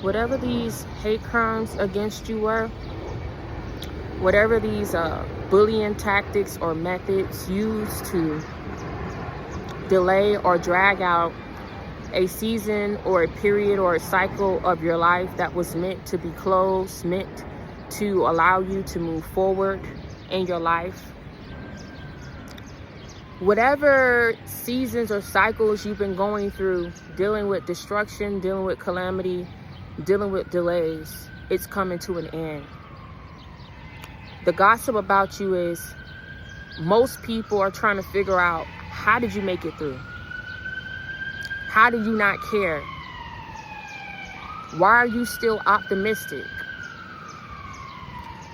Whatever these hate crimes against you were, whatever these bullying tactics or methods used to delay or drag out a season or a period or a cycle of your life that was meant to be closed, meant to allow you to move forward in your life. Whatever seasons or cycles you've been going through, dealing with destruction, dealing with calamity, dealing with delays, it's coming to an end. The gossip about you is most people are trying to figure out, how did you make it through? How do you not care? Why are you still optimistic?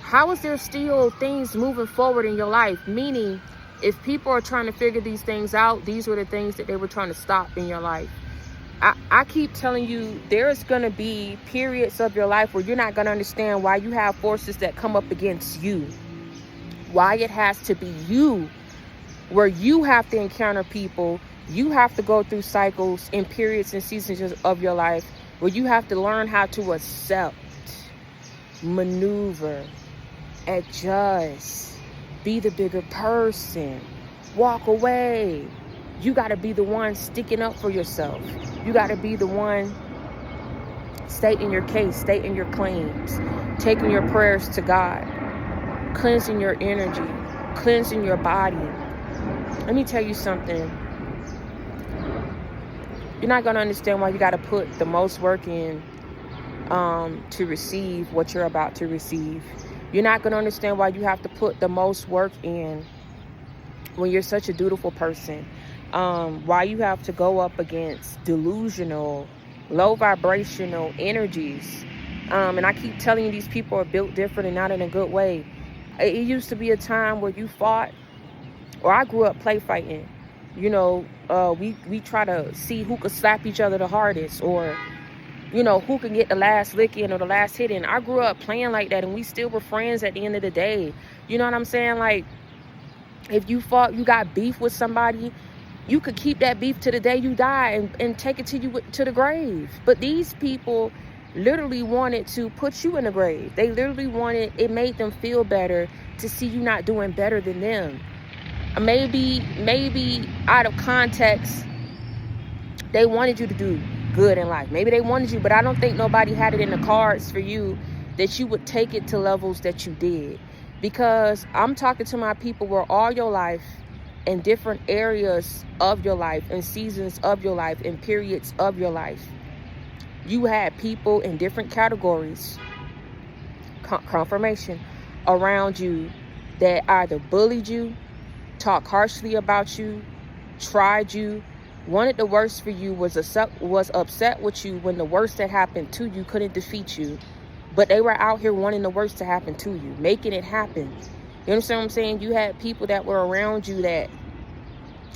How is there still things moving forward in your life? Meaning, if people are trying to figure these things out, these were the things that they were trying to stop in your life. I keep telling you, there's going to be periods of your life where you're not going to understand why you have forces that come up against you. Why it has to be you, where you have to encounter people. You have to go through cycles and periods and seasons of your life where you have to learn how to accept, maneuver, adjust, be the bigger person, walk away. You got to be the one sticking up for yourself. You got to be the one stating your case, stating your claims, taking your prayers to God, cleansing your energy, cleansing your body. Let me tell you something. You're not going to understand why you got to put the most work in to receive what you're about to receive. You're not going to understand why you have to put the most work in when you're such a dutiful person. Why you have to go up against delusional, low vibrational energies. And I keep telling you, these people are built different and not in a good way. It used to be a time where you fought, or I grew up play fighting. You know, we try to see who could slap each other the hardest, or, you know, who can get the last lick in or the last hit in. I grew up playing like that, and we still were friends at the end of the day. You know what I'm saying? Like, if you fought, you got beef with somebody, you could keep that beef to the day you die and take it to the grave. But these people literally wanted to put you in the grave. They literally wanted, it made them feel better to see you not doing better than them. Maybe out of context, they wanted you to do good in life. Maybe they wanted you, but I don't think nobody had it in the cards for you that you would take it to levels that you did. Because I'm talking to my people where all your life, in different areas of your life, and seasons of your life, and periods of your life, you had people in different categories, confirmation, around you that either bullied you, talked harshly about you, tried you, wanted the worst for you, was upset with you when the worst that happened to you couldn't defeat you. But they were out here wanting the worst to happen to you, making it happen. You understand what I'm saying? You had people that were around you that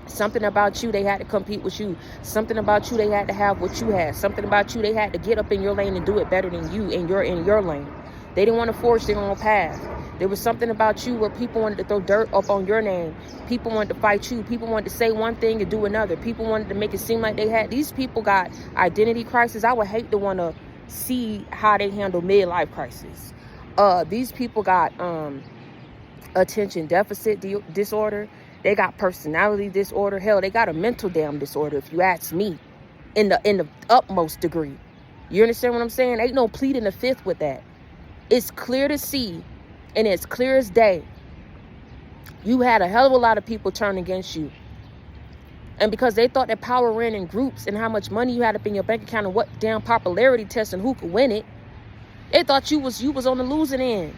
something about you, they had to compete with you. Something about you, they had to have what you had. Something about you, they had to get up in your lane and do it better than you, and you're in your lane. They didn't want to forge their own path. There was something about you where people wanted to throw dirt up on your name. People wanted to fight you. People wanted to say one thing and do another. People wanted to make it seem like they had. These people got identity crisis. I would hate to want to see how they handle midlife crisis. These people got attention deficit disorder. They got personality disorder. Hell, they got a mental damn disorder, if you ask me, in the utmost degree. You understand what I'm saying? Ain't no pleading the fifth with that. It's clear to see, and it's clear as day. You had a hell of a lot of people turn against you. And because they thought that power ran in groups and how much money you had up in your bank account and what damn popularity test and who could win it, they thought you was on the losing end.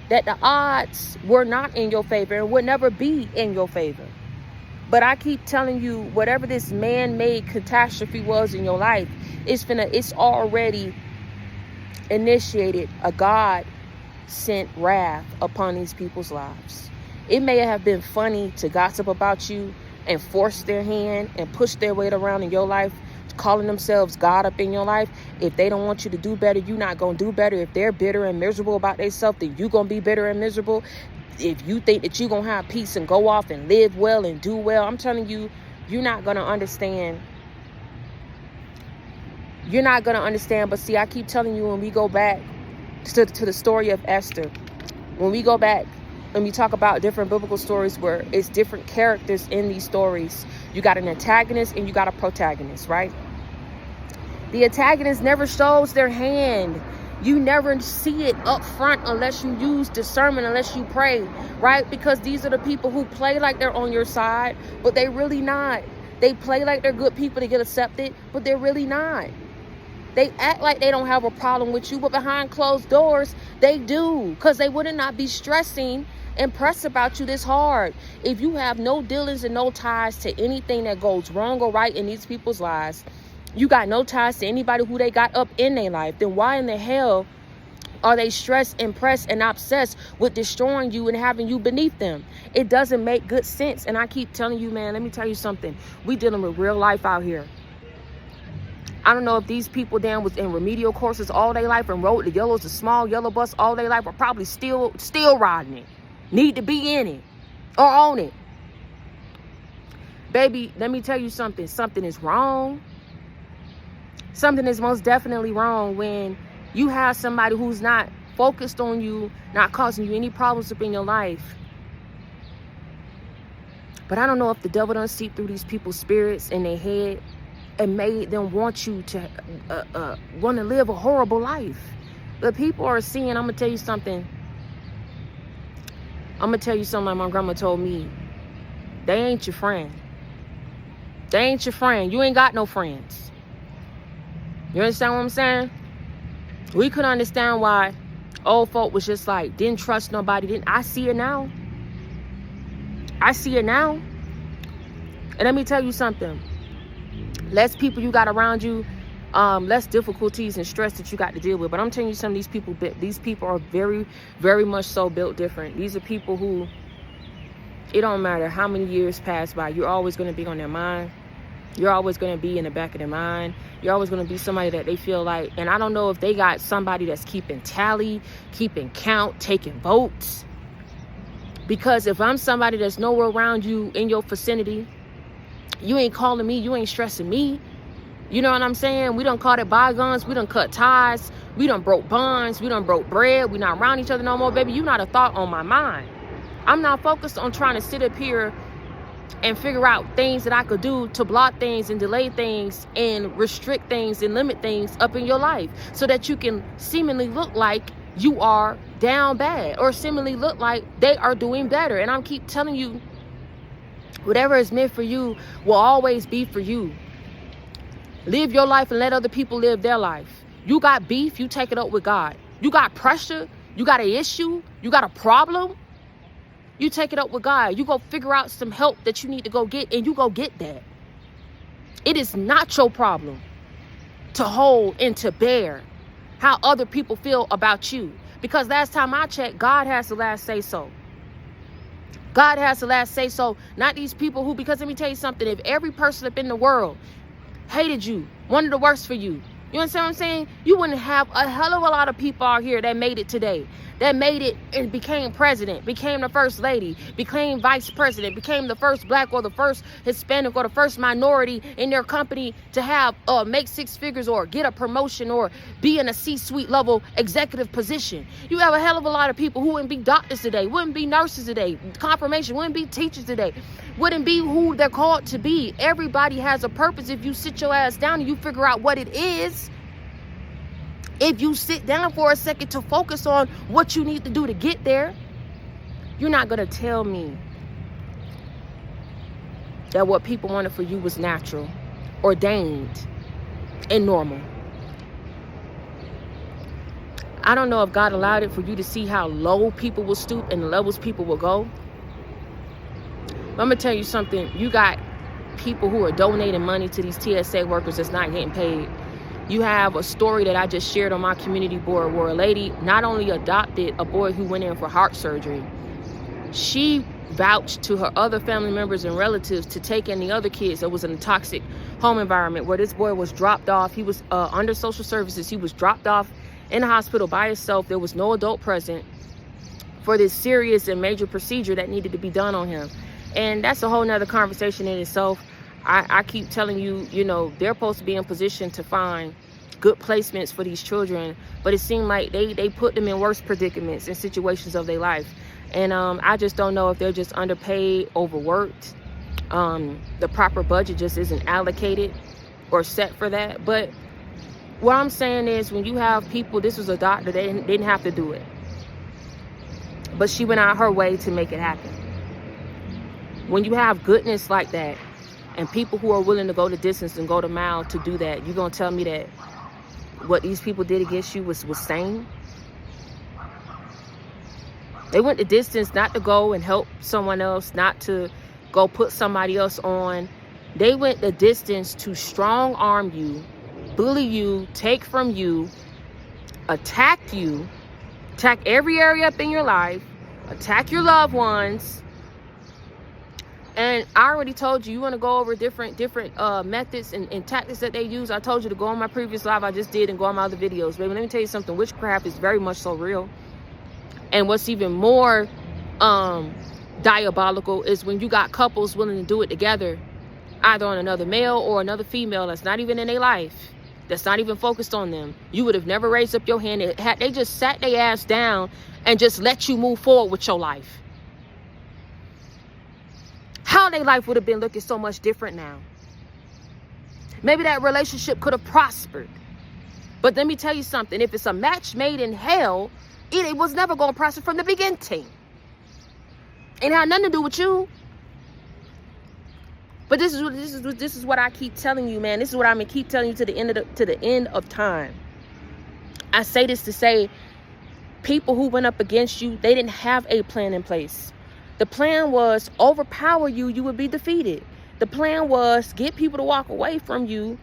That the odds were not in your favor and would never be in your favor. But I keep telling you, whatever this man-made catastrophe was in your life, it's already initiated a God-sent wrath upon these people's lives. It may have been funny to gossip about you and force their hand and push their weight around in your life, calling themselves God up in your life. If they don't want you to do better, you're not going to do better. If they're bitter and miserable about themselves, then you're going to be bitter and miserable. If you think that you're going to have peace and go off and live well and do well, I'm telling you, you're not going to understand. You're not going to understand. But see, I keep telling you, when we go back to the story of Esther, when we go back and we talk about different biblical stories where it's different characters in these stories, you got an antagonist and you got a protagonist, right? The antagonist never shows their hand. You never see it up front unless you use discernment, unless you pray, right? Because these are the people who play like they're on your side, but they really not. They play like they're good people to get accepted, but they're really not. They act like they don't have a problem with you, but behind closed doors, they do. Because they would not be stressing and pressed about you this hard. If you have no dealings and no ties to anything that goes wrong or right in these people's lives, you got no ties to anybody who they got up in their life, then why in the hell are they stressed and pressed and obsessed with destroying you and having you beneath them? It doesn't make good sense. And I keep telling you, man, let me tell you something. We dealing with real life out here. I don't know if these people down was in remedial courses all their life and rode the yellows, the small yellow bus all their life, or probably still riding it. Need to be in it or on it. Baby, let me tell you something. Something is wrong. Something is most definitely wrong when you have somebody who's not focused on you, not causing you any problems up in your life. But I don't know if the devil done seep through these people's spirits in their head and made them want you to want to live a horrible life. But people are seeing, I'm going to tell you something. I'm going to tell you something like my grandma told me. They ain't your friend. They ain't your friend. You ain't got no friends. You understand what I'm saying? We could understand why old folk was just like, didn't trust nobody. I see it now. I see it now. And let me tell you something. Less people you got around you, less difficulties and stress that you got to deal with. But I'm telling you something, these people are very, very much so built different. These are people who, it don't matter how many years pass by, you're always going to be on their mind. You're always going to be in the back of their mind. You're always going to be somebody that they feel like, and I don't know if they got somebody that's keeping tally, keeping count, taking votes. Because if I'm somebody that's nowhere around you in your vicinity, you ain't calling me, you ain't stressing me. You know what I'm saying? We done caught it bygones. We done cut ties. We done broke bonds. We done broke bread. We not around each other no more, baby. You not a thought on my mind. I'm not focused on trying to sit up here and figure out things that I could do to block things and delay things and restrict things and limit things up in your life so that you can seemingly look like you are down bad or seemingly look like they are doing better. And I keep telling you, whatever is meant for you will always be for you. Live your life and let other people live their life. You got beef, you take it up with God. You got pressure, you got an issue, you got a problem, you take it up with God. You go figure out some help that you need to go get, and you go get that. It is not your problem to hold and to bear how other people feel about you. Because last time I checked, God has the last say so. God has the last say so, not these people who, because let me tell you something, if every person up in the world hated you, wanted the worst for you, you understand what I'm saying? You wouldn't have a hell of a lot of people out here that made it today, that made it and became president, became the first lady, became vice president, became the first black or the first Hispanic or the first minority in their company to have make six figures or get a promotion or be in a C-suite level executive position. You have a hell of a lot of people who wouldn't be doctors today, wouldn't be nurses today, confirmation, wouldn't be teachers today, wouldn't be who they're called to be. Everybody has a purpose if you sit your ass down and you figure out what it is. If you sit down for a second to focus on what you need to do to get there, you're not going to tell me that what people wanted for you was natural, ordained, and normal. I don't know if God allowed it for you to see how low people will stoop and the levels people will go. But I'm going to tell you something. You got people who are donating money to these TSA workers that's not getting paid. You have a story that I just shared on my community board where a lady not only adopted a boy who went in for heart surgery, she vouched to her other family members and relatives to take in the other kids that was in a toxic home environment where this boy was dropped off. He was under social services. He was dropped off in the hospital by himself. There was no adult present for this serious and major procedure that needed to be done on him. And that's a whole nother conversation in itself. I keep telling you, you know, they're supposed to be in position to find good placements for these children, but it seemed like they put them in worse predicaments and situations of their life. And I just don't know if they're just underpaid, overworked. The proper budget just isn't allocated or set for that. But what I'm saying is, when you have people, this was a doctor, they didn't have to do it, but she went out her way to make it happen. When you have goodness like that, and people who are willing to go the distance and go the mile to do that, you're gonna tell me that what these people did against you was sane? They went the distance not to go and help someone else, not to go put somebody else on. They went the distance to strong arm you, bully you, take from you, attack every area up in your life, attack your loved ones. And I already told you, you want to go over different methods and tactics that they use. I told you to go on my previous live I just did and go on my other videos. Baby, let me tell you something. Witchcraft is very much so real. And what's even more diabolical is when you got couples willing to do it together, either on another male or another female that's not even in their life, that's not even focused on them. You would have never raised up your hand. They just sat their ass down and just let you move forward with your life. How their life would have been looking so much different now. Maybe that relationship could have prospered. But let me tell you something. If it's a match made in hell, it was never going to prosper from the beginning. It had nothing to do with you. But this is what I keep telling you, man. This is what I'm gonna keep telling you to the end of time. I say this to say, people who went up against you, they didn't have a plan in place. The plan was overpower you, you would be defeated. The plan was get people to walk away from you.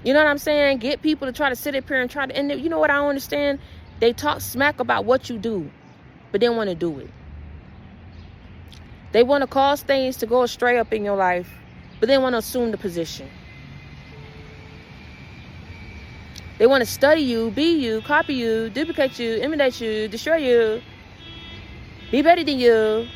You know what I'm saying? Get people to try to sit up here and and you know what I don't understand? They talk smack about what you do, but they don't want to do it. They want to cause things to go astray up in your life, but they want to assume the position. They want to study you, be you, copy you, duplicate you, imitate you, destroy you, be better than you,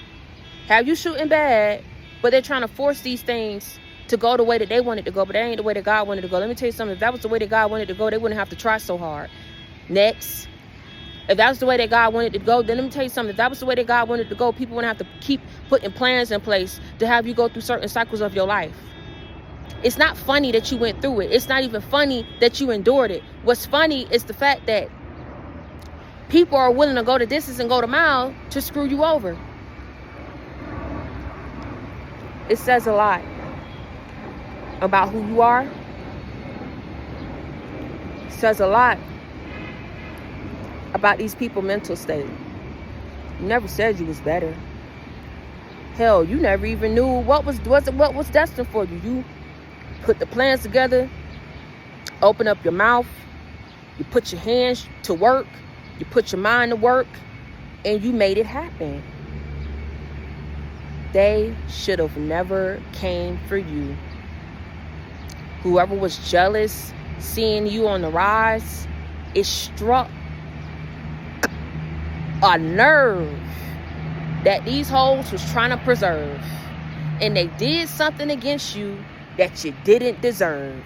have you shooting bad, but they're trying to force these things to go the way that they want it to go, but that ain't the way that God wanted to go. Let me tell you something. If that was the way that God wanted to go, they wouldn't have to try so hard. Next. If that was the way that God wanted to go, then let me tell you something. If that was the way that God wanted to go, people wouldn't have to keep putting plans in place to have you go through certain cycles of your life. It's not funny that you went through it. It's not even funny that you endured it. What's funny is the fact that people are willing to go the distance and go the mile to screw you over. It says a lot about who you are. It says a lot about these people's mental state. You never said you was better. Hell, you never even knew what was destined for you. You put the plans together, open up your mouth, you put your hands to work, you put your mind to work, and you made it happen. They should have never came for you. Whoever was jealous, seeing you on the rise, it struck a nerve that these hoes was trying to preserve. And they did something against you that you didn't deserve.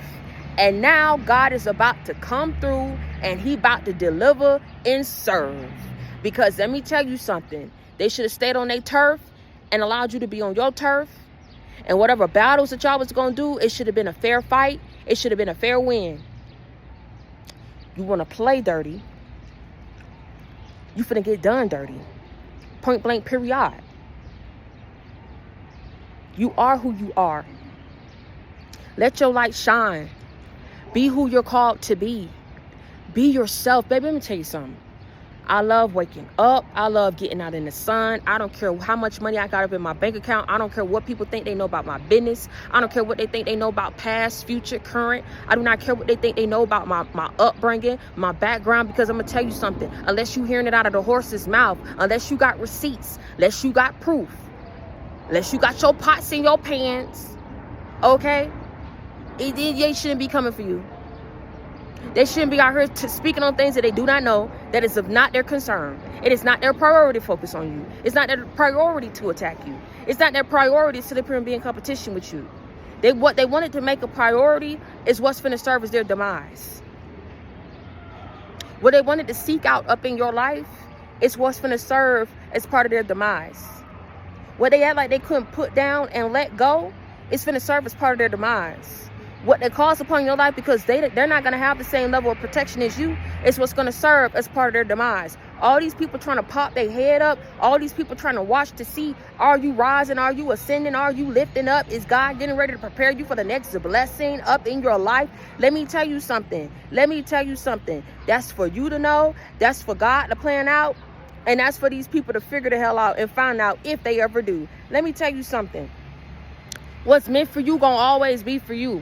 And now God is about to come through and he about to deliver and serve. Because let me tell you something. They should have stayed on their turf and allowed you to be on your turf. And whatever battles that y'all was going to do, it should have been a fair fight. It should have been a fair win. You want to play dirty, you finna get done dirty. Point blank, period. You are who you are. Let your light shine. Be who you're called to be. Be yourself. Baby, let me tell you something. I love waking up. I love getting out in the sun. I don't care how much money I got up in my bank account. I don't care what people think they know about my business. I don't care what they think they know about past, future, current. I do not care what they think they know about my upbringing, my background, because I'm going to tell you something. Unless you hearing it out of the horse's mouth, unless you got receipts, unless you got proof, unless you got your pots in your pants, okay? They shouldn't be coming for you. They shouldn't be out here speaking on things that they do not know, that is of not their concern. It is not their priority to focus on you. It's not their priority to attack you. It's not their priority to sit up here and be in competition with you. What they wanted to make a priority is what's going to serve as their demise. What they wanted to seek out up in your life is what's going to serve as part of their demise. What they act like they couldn't put down and let go, it's going to serve as part of their demise. What they cause upon your life, because they're not going to have the same level of protection as you, is what's going to serve as part of their demise. All these people trying to pop their head up, all these people trying to watch to see, are you rising, are you ascending, are you lifting up, is God getting ready to prepare you for the next blessing up in your life? Let me tell you something. That's for you to know, that's for God to plan out, and that's for these people to figure the hell out and find out if they ever do. Let me tell you something. What's meant for you gonna always be for you.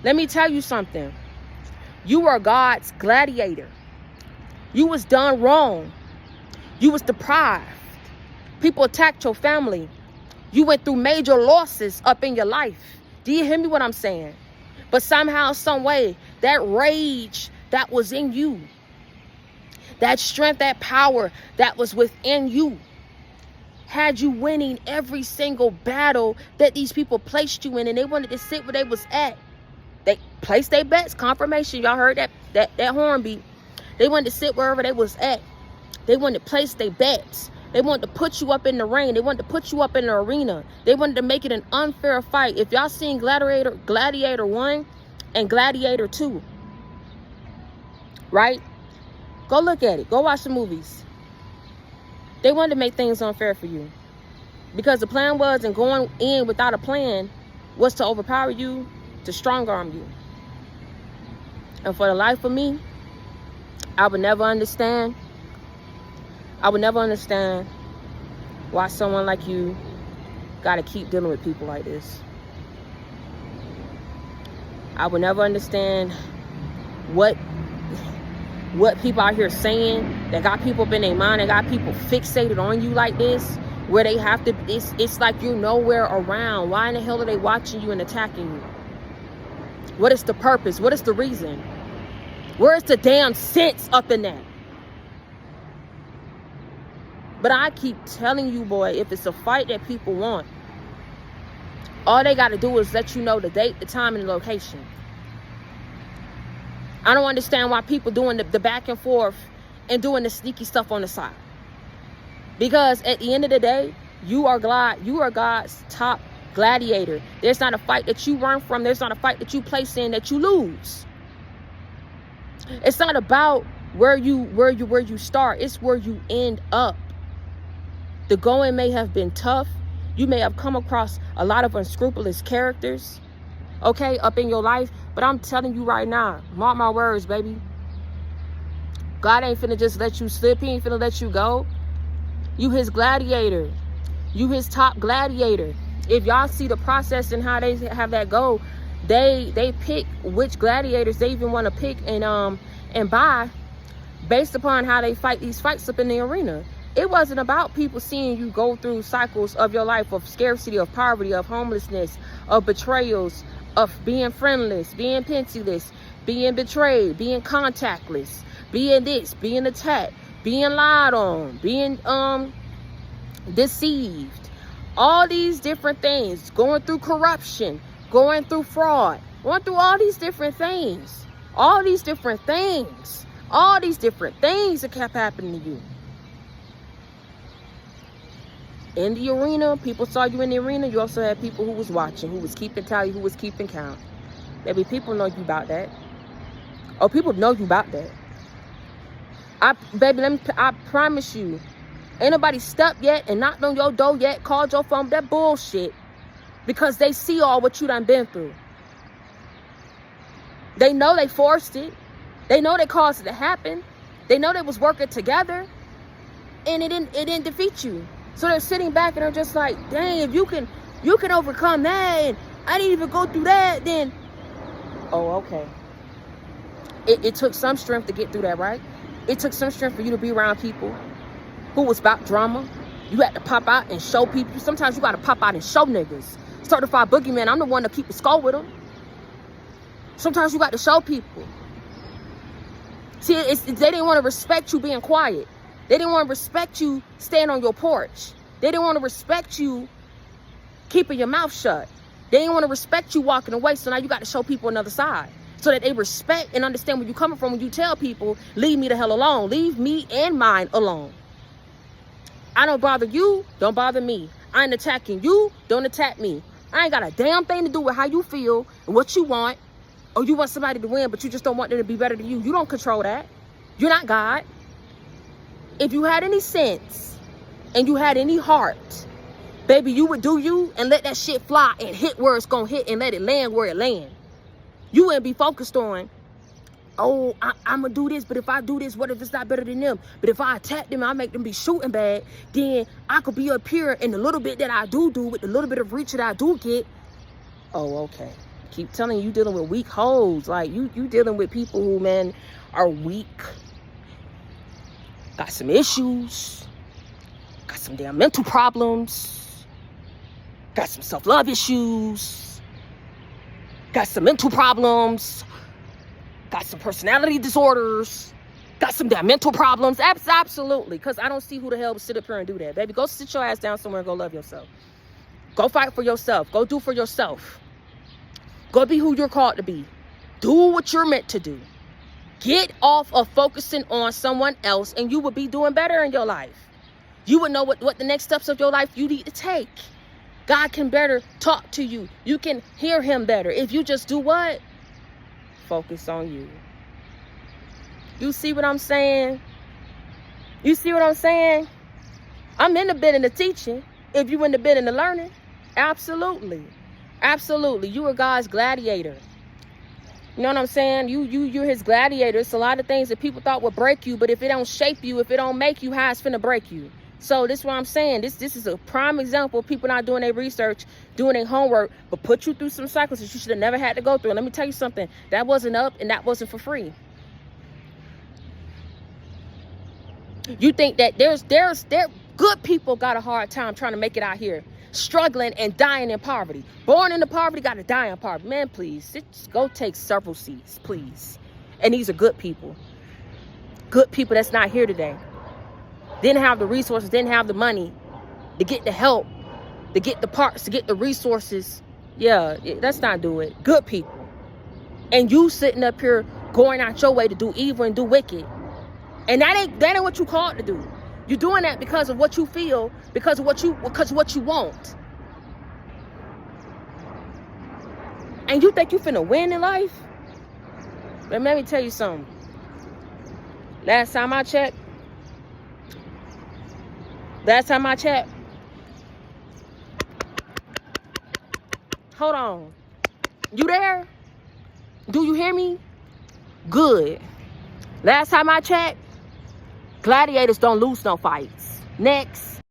Let me tell you something. You are God's gladiator. You was done wrong. You was deprived. People attacked your family. You went through major losses up in your life. Do you hear me what I'm saying? But somehow, some way, that rage that was in you, that strength, that power that was within you, had you winning every single battle that these people placed you in, and they wanted to sit where they was at. They placed their bets. Confirmation. Y'all heard that horn beat. They wanted to sit wherever they was at. They wanted to place their bets. They wanted to put you up in the ring. They wanted to put you up in the arena. They wanted to make it an unfair fight. If y'all seen Gladiator 1 and Gladiator 2, right? Go look at it. Go watch the movies. They wanted to make things unfair for you. Because the plan was, and going in without a plan was to overpower you, to strong arm you. And for the life of me, I would never understand why someone like you got to keep dealing with people like this. I would never understand what people out here saying that got people up in their mind and got people fixated on you like this, where they have to, it's like you're nowhere around. Why in the hell are they watching you and attacking you? What is the purpose? What is the reason? Where's the damn sense up in that? But I keep telling you, boy, if it's a fight that people want, all they got to do is let you know the date, the time, and the location. I don't understand why people doing the back and forth and doing the sneaky stuff on the side. Because at the end of the day, you are God's top gladiator. There's not a fight that you run from. There's not a fight that you place in that you lose. It's not about where you start. It's where you end up. The going may have been tough. You may have come across a lot of unscrupulous characters, okay, up in your life. But I'm telling you right now, mark my words, baby. God ain't finna just let you slip. He ain't finna let you go. You his gladiator. You his top gladiator. If y'all see the process and how they have that go, they pick which gladiators they even want to pick and buy based upon how they fight these fights up in the arena. It wasn't about people seeing you go through cycles of your life of scarcity, of poverty, of homelessness, of betrayals, of being friendless, being penniless, being betrayed, being contactless, being this, being attacked, being lied on, being deceived. All these different things, going through corruption, going through fraud, going through all these different things. All these different things that kept happening to you. In the arena, people saw you in the arena. You also had people who was watching, who was keeping tally, who was keeping count. Maybe people know you about that. Oh, people know you about that. I promise you, ain't nobody stepped yet and knocked on your door yet, called your phone, that bullshit, because they see all what you done been through. They know they forced it. They know they caused it to happen. They know they was working together, and it didn't defeat you. So they're sitting back and they're just like, dang, if you can overcome that, and I didn't even go through that, then, oh, okay. It took some strength to get through that, right? It took some strength for you to be around people who was about drama. You had to pop out and show people. Sometimes you got to pop out and show niggas. Certified boogeyman, I'm the one to keep the score with them. Sometimes you got to show people. See, they didn't want to respect you being quiet. They didn't want to respect you staying on your porch. They didn't want to respect you keeping your mouth shut. They didn't want to respect you walking away, so now you got to show people another side. so that they respect and understand where you're coming from when you tell people, leave me the hell alone. Leave me and mine alone. I don't bother you, don't bother me. I ain't attacking you, don't attack me. I ain't got a damn thing to do with how you feel and what you want. Or you want somebody to win, but you just don't want them to be better than you. You don't control that. You're not God. If you had any sense and you had any heart, baby, you would do you and let that shit fly and hit where it's gonna hit and let it land where it land. You wouldn't be focused on, oh, I'm gonna do this, but if I do this, what if it's not better than them? But if I attack them, I make them be shooting bad, then I could be up here and the little bit that I do with the little bit of reach that I do get. Oh, okay. Keep telling you dealing with weak hoes. Like you dealing with people who, man, are weak. Got some issues. Got some damn mental problems. Got some self-love issues. Got some mental problems. Got some personality disorders. Got some damn mental problems. Absolutely. Because I don't see who the hell would sit up here and do that. Baby, go sit your ass down somewhere and go love yourself. Go fight for yourself. Go do for yourself. Go be who you're called to be. Do what you're meant to do. Get off of focusing on someone else and you will be doing better in your life. You would know what the next steps of your life you need to take. God can better talk to you. You can hear him better. If you just do what? Focus on you. You see what I'm saying? You see what I'm saying? I'm in the bit in the teaching. If you in the bit in the learning, absolutely. Absolutely. You are God's gladiator. You know what I'm saying? You're his gladiator. It's a lot of things that people thought would break you, but if it don't shape you, if it don't make you, how it's finna break you? So this is what I'm saying. This is a prime example of people not doing their research, doing their homework, but put you through some cycles that you should have never had to go through. And let me tell you something. That wasn't up and that wasn't for free. You think that there's good people got a hard time trying to make it out here, struggling and dying in poverty. Born into poverty, got to die in poverty. Man, please, go take several seats, please. And these are good people. Good people that's not here today. Didn't have the resources, didn't have the money to get the help, to get the parts, to get the resources. Yeah, let's not do it. Good people. And you sitting up here going out your way to do evil and do wicked. And that ain't what you called to do. You're doing that because of what you feel, because of what you want. And you think you finna win in life? But let me tell you something. Last time I checked, hold on. You there? Do you hear me? Good. Last time I checked, gladiators don't lose no fights. Next.